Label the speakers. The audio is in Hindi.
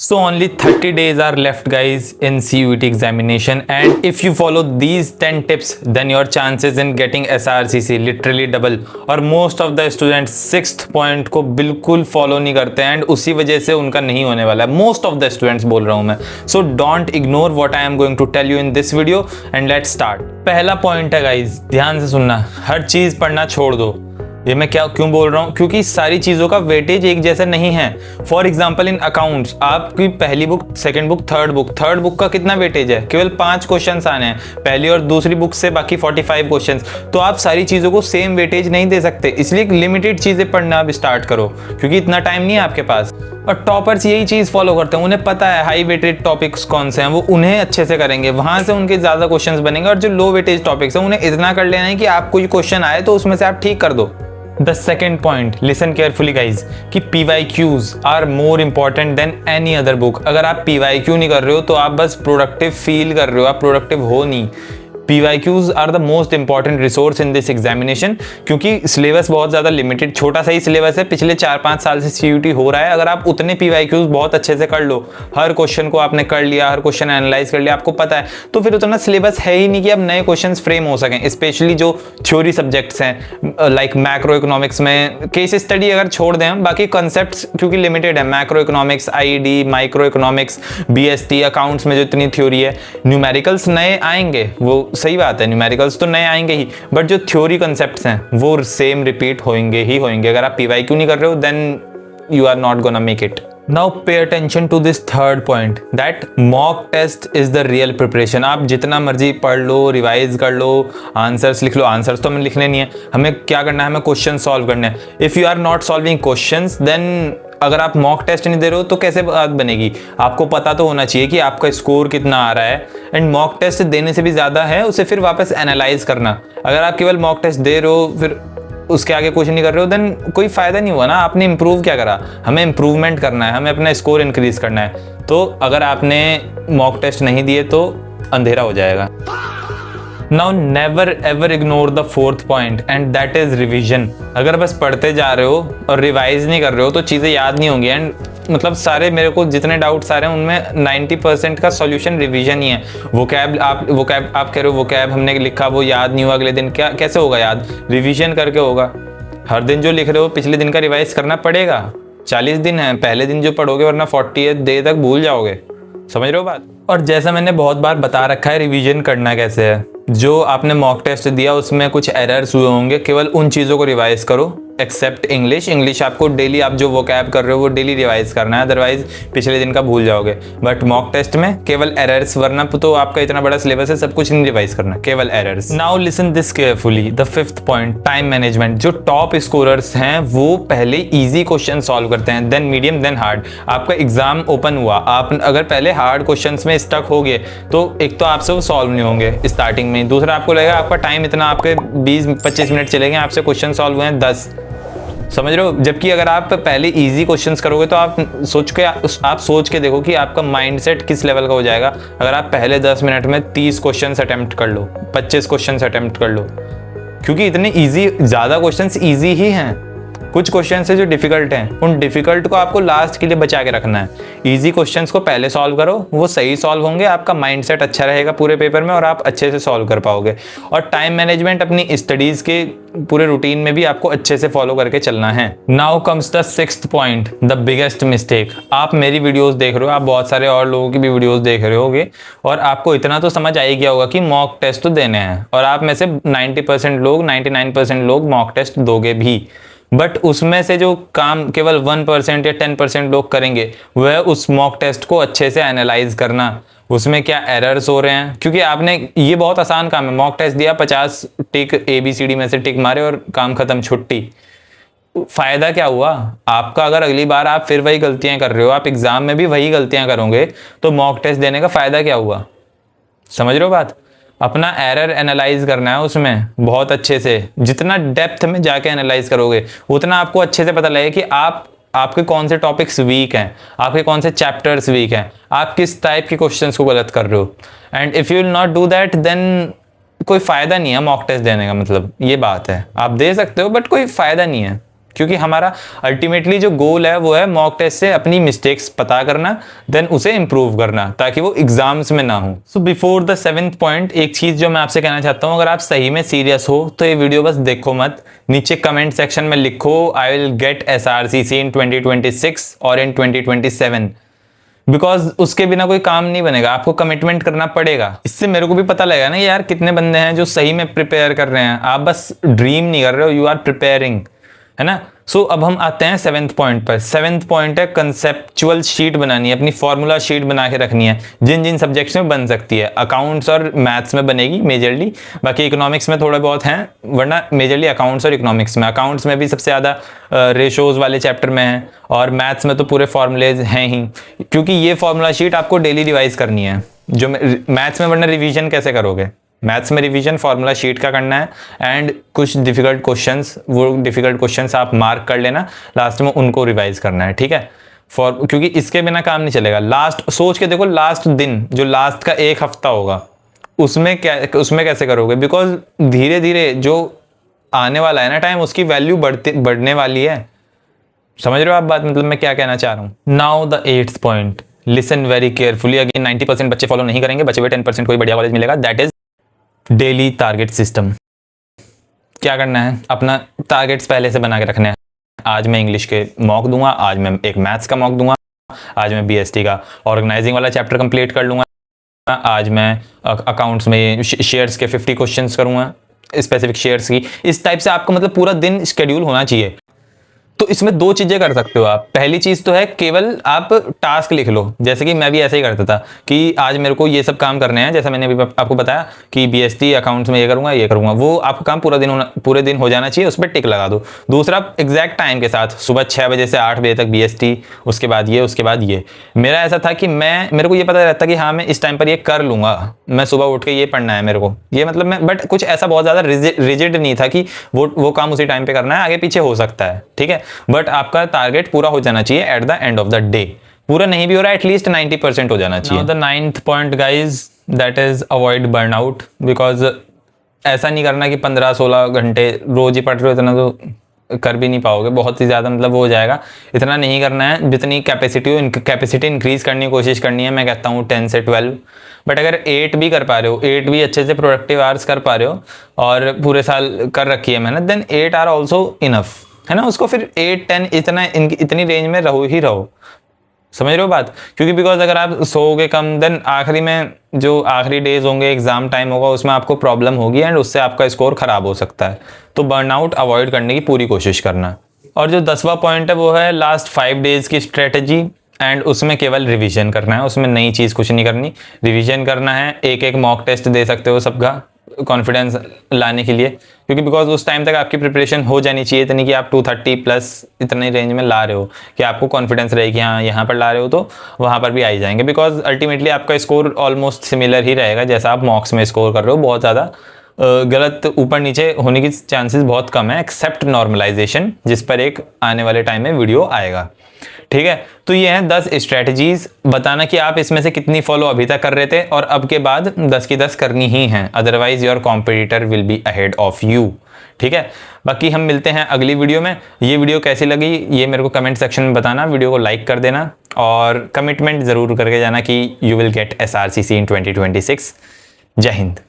Speaker 1: So only 30 days are left guys in CUET examination, and if you follow these 10 tips then your chances in getting SRCC literally double. और most of the students 6th point को बिल्कुल follow नहीं करते हैं and उसी वजह से उनका नहीं होने वाला है. Most of the students बोल रहा हूँ मैं. So don't ignore what I am going to tell you in this video and let's start. पहला point है guys, ध्यान से सुनना, हर चीज़ पढ़ना छोड़ दो. ये मैं क्यों बोल रहा हूँ, क्योंकि सारी चीज़ों का वेटेज एक जैसा नहीं है. फॉर एग्जाम्पल इन अकाउंट्स आपकी पहली book, second book, third book का कितना वेटेज है? केवल 5 क्वेश्चंस आने हैं पहली और दूसरी बुक से, बाकी 45 क्वेश्चंस. तो आप सारी चीज़ों को सेम वेटेज नहीं दे सकते, इसलिए लिमिटेड चीज़ें पढ़ना आप स्टार्ट करो, क्योंकि इतना टाइम नहीं है आपके पास. और टॉपर्स यही चीज़ फॉलो करते हैं, उन्हें पता है हाई वेटेज टॉपिक्स कौन से हैं, वो उन्हें अच्छे से करेंगे, वहाँ से उनके ज़्यादा क्वेश्चंस बनेंगे. और जो लो वेटेज टॉपिक्स हैं उन्हें इतना कर लेना है कि आप कोई क्वेश्चन आए तो उसमें से आप ठीक कर दो. The second point, listen carefully guys, कि PYQs are more important than any other book. अगर आप PYQ नहीं कर रहे हो तो आप बस प्रोडक्टिव फील कर रहे हो, आप प्रोडक्टिव हो नहीं. PYQs are the most important resource in this examination, क्योंकि सिलेबस बहुत ज़्यादा लिमिटेड, छोटा सा ही सिलेबस है, पिछले 4-5 साल से CUET हो रहा है. अगर आप उतने PYQs बहुत अच्छे से कर लो, हर क्वेश्चन को आपने कर लिया, हर क्वेश्चन एनालाइज कर लिया, आपको पता है, तो फिर उतना सिलेबस है ही नहीं कि अब नए क्वेश्चंस फ्रेम हो सकें. स्पेशली जो थ्योरी सब्जेक्ट्स हैं, लाइक मैक्रो इकोनॉमिक्स में केस स्टडी अगर छोड़ दें हम, बाकी कॉन्सेप्ट्स क्योंकि लिमिटेड है, macro economics, IED, micro economics, BST, accounts में जो इतनी थ्योरी है, न्यूमेरिकल्स नए आएंगे, वो सही बात है, न्यूमेरिकल्स तो नए आएंगे ही, बट जो थ्योरी कॉन्सेप्ट्स हैं वो सेम रिपीट होंगे ही होंगे. अगर आप PYQ नहीं कर रहे हो then you are not gonna make it. Now pay attention to this third point, that mock test is the real preparation. आप जितना मर्जी पढ़ लो, रिवाइज कर लो, आंसर्स लिख लो. आंसर्स तो हमें लिखने नहीं है, हमें क्या करना है, हमें क्वेश्चन सॉल्व करने हैं. If you are not solving questions then अगर आप मॉक टेस्ट नहीं दे रहे हो तो कैसे बात बनेगी? आपको पता तो होना चाहिए कि आपका स्कोर कितना आ रहा है. एंड मॉक टेस्ट देने से भी ज़्यादा है उसे फिर वापस एनालाइज करना. अगर आप केवल मॉक टेस्ट दे रहे हो फिर उसके आगे कुछ नहीं कर रहे हो देन कोई फ़ायदा नहीं हुआ ना. आपने इंप्रूव क्या करा? हमें इंप्रूवमेंट करना है, हमें अपना स्कोर इंक्रीज करना है. तो अगर आपने मॉक टेस्ट नहीं दिए तो अंधेरा हो जाएगा. Now never ever ignore the fourth point and that is revision. अगर बस पढ़ते जा रहे हो और रिवाइज नहीं कर रहे हो तो चीज़ें याद नहीं होंगी. एंड मतलब सारे मेरे को जितने डाउट्स आ रहे हैं उनमें 90% का सॉल्यूशन रिवीजन ही है. वोकैब आप कह रहे हो वोकैब हमने लिखा वो याद नहीं हुआ, अगले दिन क्या कैसे होगा याद? रिवीजन करके होगा. हर दिन जो लिख रहे हो पिछले दिन का रिवाइज करना पड़ेगा. 40 दिन है, पहले दिन जो पढ़ोगे वरना 40th डे तक भूल जाओगे. समझ रहे हो बात? और जैसा मैंने बहुत बार बता रखा है रिवीजन करना कैसे है. जो आपने मॉक टेस्ट दिया उसमें कुछ एरर्स हुए होंगे, केवल उन चीज़ों को रिवाइज करो. एक्सेप्ट इंग्लिश आपको डेली, आप जो वोकैब कर रहे हो वो डेली रिवाइज करना है, अदरवाइज पिछले दिन का भूल जाओगे. बट मॉक टेस्ट में केवल एरर्स, वरना तो आपका इतना बड़ा सिलेबस है, सब कुछ नहीं रिवाइज करना, केवल errors. Now listen this carefully, the 5th point, time management. जो टॉप स्कोरर्स हैं वो पहले ईजी क्वेश्चन सॉल्व करते हैं, देन मीडियम, देन हार्ड. आपका एग्जाम ओपन हुआ, आप अगर पहले हार्ड क्वेश्चन में स्टक हो गए तो एक तो आपसे वो सॉल्व नहीं होंगे स्टार्टिंग में, दूसरा आपको लगेगा आपका टाइम इतना, आपके 20-25 मिनट चलेंगे, आपसे क्वेश्चन सॉल्व हुए हैं 10. समझ रहे हो? जबकि अगर आप पहले इजी क्वेश्चंस करोगे तो आप सोच के देखो कि आपका माइंडसेट किस लेवल का हो जाएगा. अगर आप पहले 10 मिनट में 30 क्वेश्चंस अटेम्प्ट कर लो, 25 क्वेश्चंस अटेम्प्ट कर लो, क्योंकि इतने इजी, ज़्यादा क्वेश्चंस इजी ही हैं. कुछ क्वेश्चन है जो डिफिकल्ट हैं, उन डिफिकल्ट को आपको लास्ट के लिए बचा के रखना है. इजी क्वेश्चंस को पहले सॉल्व करो, वो सही सॉल्व होंगे, आपका माइंडसेट अच्छा रहेगा पूरे पेपर में और आप अच्छे से सॉल्व कर पाओगे. और टाइम मैनेजमेंट अपनी स्टडीज़ के पूरे रूटीन में भी आपको अच्छे से फॉलो करके चलना है. Now comes the 6th point, the biggest mistake. आप मेरी वीडियोस देख रहे हो, आप बहुत सारे और लोगों की भी वीडियोस देख रहे होगे और आपको इतना तो समझ आ ही गया होगा कि मॉक टेस्ट तो देने हैं, और आप में से 90% लोग, 99% लोग मॉक टेस्ट दोगे भी. बट उसमें से जो काम केवल 1% या 10% लोग करेंगे वह उस मॉक टेस्ट को अच्छे से एनालाइज करना, उसमें क्या एरर्स हो रहे हैं. क्योंकि आपने, ये बहुत आसान काम है, मॉक टेस्ट दिया, 50 टिक ABCD में से टिक मारे और काम खत्म, छुट्टी. फ़ायदा क्या हुआ आपका? अगर अगली बार आप फिर वही गलतियां कर रहे हो, आप एग्जाम में भी वही गलतियां करोगे, तो मॉक टेस्ट देने का फ़ायदा क्या हुआ? समझ रहे हो बात? अपना एरर एनालाइज करना है उसमें बहुत अच्छे से. जितना डेप्थ में जाके एनालाइज करोगे उतना आपको अच्छे से पता लगेगा कि आपके कौन से टॉपिक्स वीक हैं, आपके कौन से चैप्टर्स वीक हैं, आप किस टाइप के क्वेश्चंस को गलत कर रहे हो. And if you will not do that then कोई फ़ायदा नहीं है मॉक टेस्ट देने का. मतलब ये बात है, आप दे सकते हो बट कोई फ़ायदा नहीं है. क्योंकि हमारा अल्टीमेटली जो गोल है वो है मॉक टेस्ट से अपनी मिस्टेक्स पता करना, देन उसे इम्प्रूव करना ताकि वो एग्जाम्स में ना हो। So before the 7th point एक चीज़ जो मैं आपसे कहना चाहता हूँ, अगर आप सही में सीरियस हो तो ये वीडियो बस देखो मत, नीचे कमेंट सेक्शन में लिखो आई विल गेट SRCC इन 2026 और इन 2027, बिकॉज उसके बिना कोई काम नहीं बनेगा, आपको कमिटमेंट करना पड़ेगा। इससे मेरे को भी पता लगेगा ना यार कितने बंदे हैं जो सही में प्रिपेयर कर रहे हैं, आप बस ड्रीम नहीं कर रहे हो, यू आर प्रिपेयरिंग, है ना। सो अब हम आते हैं 7th पॉइंट पर। 7th पॉइंट है कंसेप्चुअल शीट बनानी है, अपनी फॉर्मूला शीट बना के रखनी है, जिन जिन सब्जेक्ट्स में बन सकती है। अकाउंट्स और मैथ्स में बनेगी मेजरली, बाकी इकोनॉमिक्स में थोड़े बहुत हैं, वरना मेजरली अकाउंट्स और इकोनॉमिक्स में। अकाउंट्स में भी सबसे ज़्यादा रेशोज वाले चैप्टर में है, और मैथ्स में तो पूरे फॉर्मूलेज हैं ही, क्योंकि ये फॉर्मूला शीट आपको डेली रिवाइज करनी है। जो मैथ्स में वरना रिवीजन कैसे करोगे, मैथ्स में रिवीजन फॉर्मूला शीट का करना है, एंड कुछ डिफिकल्ट क्वेश्चंस, वो डिफिकल्ट क्वेश्चंस आप मार्क कर लेना, लास्ट में उनको रिवाइज करना है, ठीक है। क्योंकि इसके बिना काम नहीं चलेगा। लास्ट सोच के देखो, लास्ट दिन जो लास्ट का एक हफ्ता होगा उसमें कैसे करोगे, बिकॉज धीरे धीरे जो आने वाला है ना टाइम, उसकी वैल्यू बढ़ने वाली है। समझ रहे हो आप बात, मतलब मैं क्या कहना चाह रहा हूँ। Now the 8th point, listen very carefully. Again 90% बच्चे फॉलो नहीं करेंगे, बचे हुए 10% कोई बढ़िया कॉलेज मिलेगा, that is daily target system. क्या करना है, अपना टारगेट्स पहले से बना के रखने हैं। आज मैं इंग्लिश के मॉक दूंगा, आज मैं एक मैथ्स का मॉक दूंगा, आज मैं BST का ऑर्गेनाइजिंग वाला चैप्टर कंप्लीट कर लूंगा, आज मैं अकाउंट्स में शेयर्स के 50 क्वेश्चंस करूंगा, स्पेसिफिक शेयर्स की। इस टाइप से आपको मतलब पूरा दिन शेड्यूल होना चाहिए। तो इसमें दो चीजें कर सकते हो आप। पहली चीज तो है केवल आप टास्क लिख लो, जैसे कि मैं भी ऐसे ही करता था कि आज मेरे को ये सब काम करने हैं, जैसा मैंने अभी आपको बताया कि BST अकाउंट्स में ये करूंगा, वो आपका काम पूरे दिन हो जाना चाहिए, उस पर टिक लगा दो। दूसरा, एग्जैक्ट टाइम के साथ, सुबह 6 बजे से 8 बजे तक BST, उसके बाद ये। मेरा ऐसा था कि मेरे को ये पता रहता कि हाँ मैं इस टाइम पर ये कर लूंगा, मैं सुबह उठ के ये पढ़ना है मेरे को, ये मतलब मैं, बट कुछ ऐसा बहुत ज्यादा रिजिड नहीं था कि वो काम उसी टाइम पे करना है, आगे पीछे हो सकता है, ठीक है। बट आपका टारगेट पूरा हो जाना चाहिए at the end of the day. पूरा नहीं भी हो रहा है, एटलीस्ट 90% हो जाना चाहिए। The 9th point guys, that is avoid burnout, because ऐसा नहीं करना कि 15-16 घंटे रोज ही पढ़ रहे हो, इतना तो कर भी नहीं पाओगे, बहुत ही ज़्यादा मतलब वो हो जाएगा। इतना नहीं करना है, जितनी कैपेसिटी इंक्रीज करने की कोशिश करनी है। मैं कहता हूँ 10 से 12, बट अगर 8 भी कर पा रहे हो, 8 भी अच्छे से प्रोडक्टिव आवर्स कर पा रहे हो और पूरे साल कर रखी है मेहनत, देन 8 आर ऑल्सो इनफ, है ना। उसको फिर 8-10 इतनी रेंज में रहो। समझ रहे हो बात, क्योंकि बिकॉज अगर आप सोओगे कम, देन आखिरी में जो आखिरी डेज होंगे, एग्जाम टाइम होगा, उसमें आपको प्रॉब्लम होगी एंड उससे आपका स्कोर खराब हो सकता है। तो बर्नआउट अवॉइड करने की पूरी कोशिश करना। और जो 10वां पॉइंट है वो है लास्ट 5 डेज की स्ट्रेटेजी, एंड उसमें केवल रिवीजन करना है, उसमें नई चीज़ कुछ नहीं करनी, रिवीजन करना है। एक मॉक टेस्ट दे सकते हो सबका कॉन्फिडेंस लाने के लिए, क्योंकि बिकॉज उस टाइम तक आपकी प्रिपरेशन हो जानी चाहिए, इतनी कि आप 230+ इतने रेंज में ला रहे हो कि आपको कॉन्फिडेंस रहे कि हाँ यहाँ पर ला रहे हो तो वहाँ पर भी आ ही जाएंगे। बिकॉज अल्टीमेटली आपका स्कोर ऑलमोस्ट सिमिलर ही रहेगा जैसा आप मॉक्स में स्कोर कर रहे हो, बहुत ज़्यादा गलत ऊपर नीचे होने की चांसेस बहुत कम है, एक्सेप्ट नॉर्मलाइजेशन, जिस पर एक आने वाले टाइम में वीडियो आएगा, ठीक है। तो ये हैं 10 स्ट्रेटजीज, बताना कि आप इसमें से कितनी फॉलो अभी तक कर रहे थे और अब के बाद 10 की 10 करनी ही हैं, otherwise your competitor will be ahead of you, ठीक है। बाकी हम मिलते हैं अगली वीडियो में। ये वीडियो कैसी लगी ये मेरे को कमेंट सेक्शन में बताना, वीडियो को लाइक कर देना और कमिटमेंट ज़रूर करके जाना कि यू विल गेट SRCC इन 2026। जय हिंद।